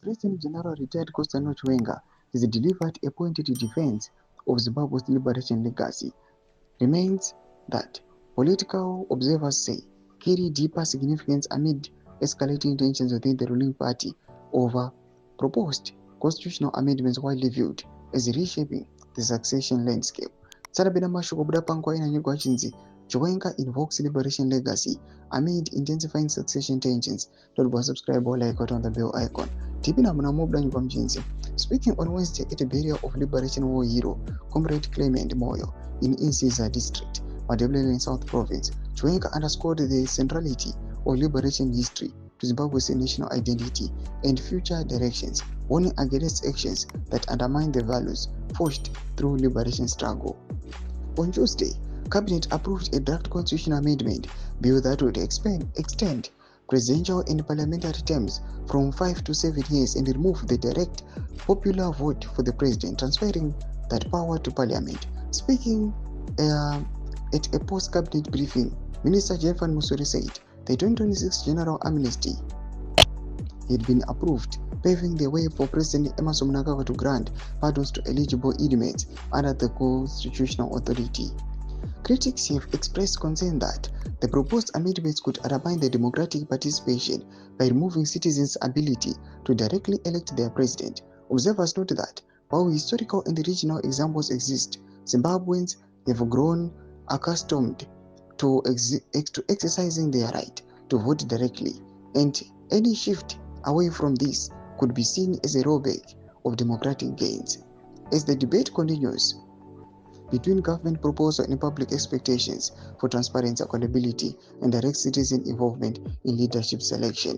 President General retired Chiwenga has delivered a pointed defense of Zimbabwe's liberation legacy. Remains that political observers say carry deeper significance amid escalating tensions within the ruling party over proposed constitutional amendments widely viewed as reshaping the succession landscape. Sarabina mashoko buda panguva inanyigwa achinzi Chiwenga invokes liberation legacy amid intensifying succession tensions. Don't subscribe or like on the bell icon. Tipina Munamobda Nyukwamjinzi. Speaking on Wednesday at a burial of Liberation War hero, Comrade Clement Moyo, in Insiza district, Madebele in South Province, Chiwenga underscored the centrality of liberation history to Zimbabwe's national identity and future directions, warning against actions that undermine the values forged through liberation struggle. On Tuesday, Cabinet approved a draft constitutional amendment bill that would extend presidential and parliamentary terms from 5 to 7 years and remove the direct popular vote for the president, transferring that power to parliament. Speaking at a post-cabinet briefing, Minister Jennifer Musuri said the 2026 general amnesty had been approved, paving the way for President Emmerson Mnangagwa to grant pardons to eligible inmates under the constitutional authority. Critics have expressed concern that the proposed amendments could undermine the democratic participation by removing citizens' ability to directly elect their president. Observers note that while historical and regional examples exist, Zimbabweans have grown accustomed to exercising their right to vote directly, and any shift away from this could be seen as a rollback of democratic gains. As the debate continues between government proposal and public expectations for transparency, accountability, and direct citizen involvement in leadership selection.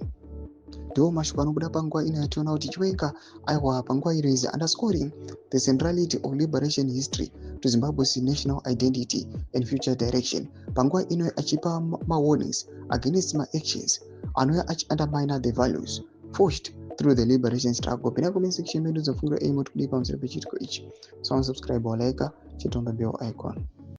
Ndo mashoko anobuda panguva ino yationa kuti Chiwenga aiwa panguva ino is underscoring the centrality of liberation history to Zimbabwe's national identity and future direction. Panguva ino achipa warnings against actions anouya undermine the values forged through the liberation struggle. Pina comment section medu dzofungira aim kuti kudii pamusoro pechitiko ichi. So subscribe or like, chit on the bell icon.